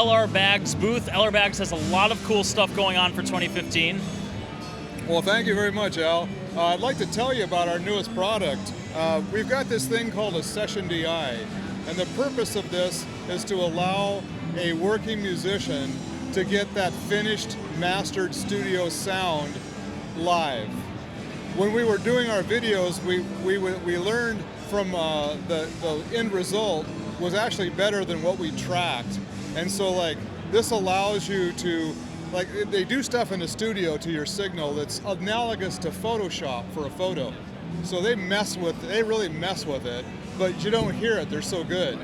LR Baggs booth. LR Baggs has a lot of cool stuff going on for 2015. Well, thank you very much, Al. I'd like to tell you about our newest product. We've got this thing called a Session DI, and the purpose of this is to allow a working musician to get that finished, mastered studio sound live. When we were doing our videos, we learned from the end result was actually better than what we tracked. And so like this allows you to, like they do stuff in the studio to your signal that's analogous to Photoshop for a photo. So they really mess with it, but you don't hear it, they're so good.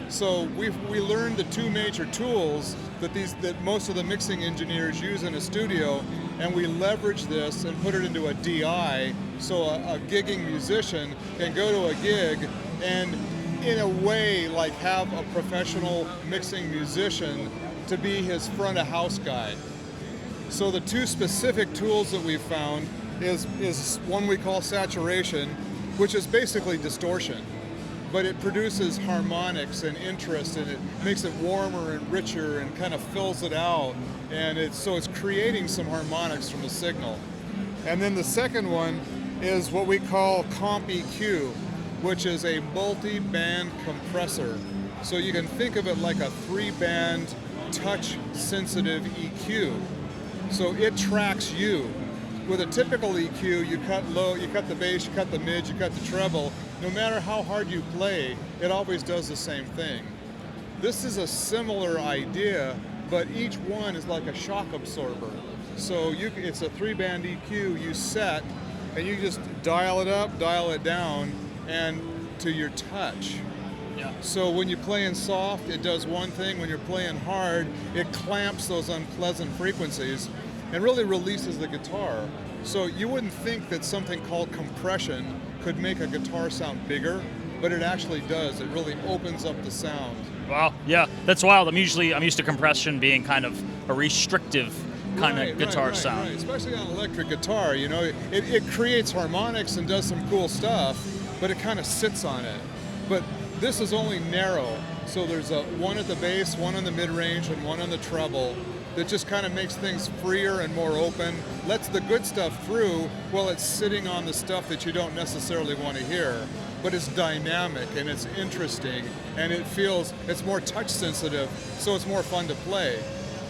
So we learned the two major tools that most of the mixing engineers use in a studio, and we leverage this and put it into a DI, so a gigging musician can go to a gig and in a way like have a professional mixing musician to be his front of house guy. So the two specific tools that we've found is one we call saturation, which is basically distortion, but it produces harmonics and interest, and it makes it warmer and richer and kind of fills it out, and so it's creating some harmonics from the signal. And then the second one is what we call comp EQ, which is a multi-band compressor. So you can think of it like a 3-band touch-sensitive EQ. So it tracks you. With a typical EQ, you cut low, you cut the bass, you cut the mid, you cut the treble. No matter how hard you play, it always does the same thing. This is a similar idea, but each one is like a shock absorber. So it's a 3-band EQ you set, and you just dial it up, dial it down, and to your touch. Yeah. So when you're playing soft, it does one thing. When you're playing hard, it clamps those unpleasant frequencies and really releases the guitar. So you wouldn't think that something called compression could make a guitar sound bigger, but it actually does. It really opens up the sound. Wow, yeah, that's wild. I'm used to compression being kind of a restrictive kind of guitar sound. Right. Especially on electric guitar, you know, it creates harmonics and does some cool stuff, but it kind of sits on it. But this is only narrow, so there's one at the bass, one on the mid-range, and one on the treble that just kind of makes things freer and more open, lets the good stuff through while it's sitting on the stuff that you don't necessarily want to hear. But it's dynamic and it's interesting, and it's more touch sensitive, so it's more fun to play.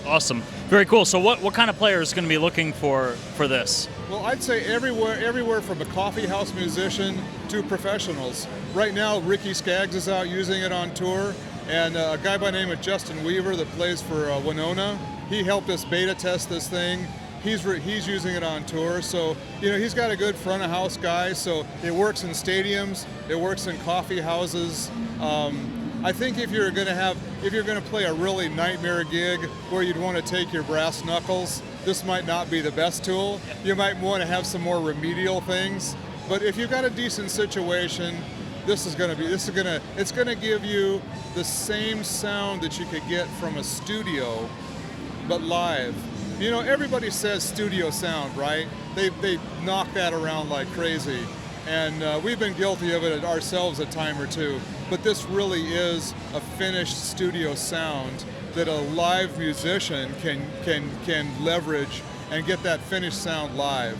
Awesome, very cool. So what kind of player is going to be looking for this? Well, I'd say everywhere from a coffee house musician to professionals. Right now, Ricky Skaggs is out using it on tour, and a guy by the name of Justin Weaver that plays for Winona, he helped us beta test this thing. He's using it on tour, so you know he's got a good front of house guy. So it works in stadiums, it works in coffee houses. I think if you're going to play a really nightmare gig where you'd want to take your brass knuckles, this might not be the best tool. You might want to have some more remedial things. But if you've got a decent situation, it's going to give you the same sound that you could get from a studio, but live. You know, everybody says studio sound, right? They knock that around like crazy. And we've been guilty of it ourselves a time or two. But this really is a finished studio sound that a live musician can leverage and get that finished sound live.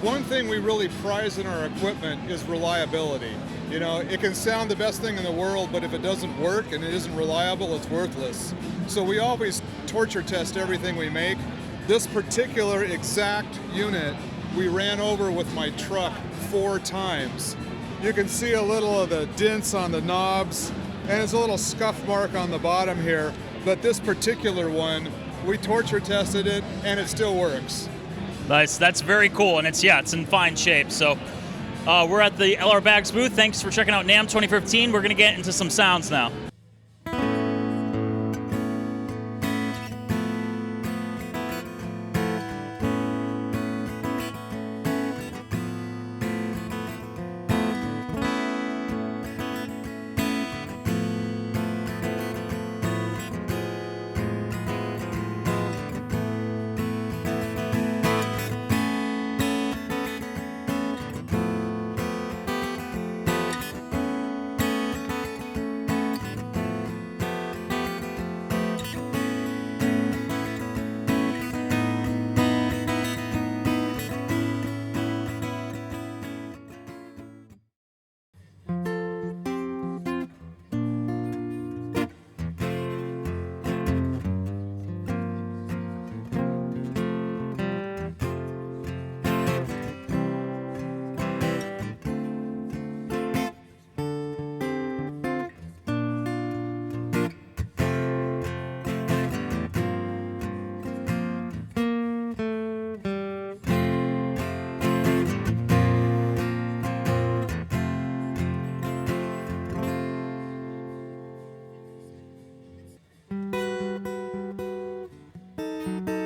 One thing we really prize in our equipment is reliability. You know, it can sound the best thing in the world, but if it doesn't work and it isn't reliable, it's worthless. So we always torture test everything we make. This particular exact unit, we ran over with my truck 4 times. You can see a little of the dents on the knobs, and there's a little scuff mark on the bottom here, but this particular one, we torture tested it, and it still works. Nice, that's very cool, and it's in fine shape. So we're at the LR Baggs booth. Thanks for checking out NAMM 2015. We're gonna get into some sounds now. you.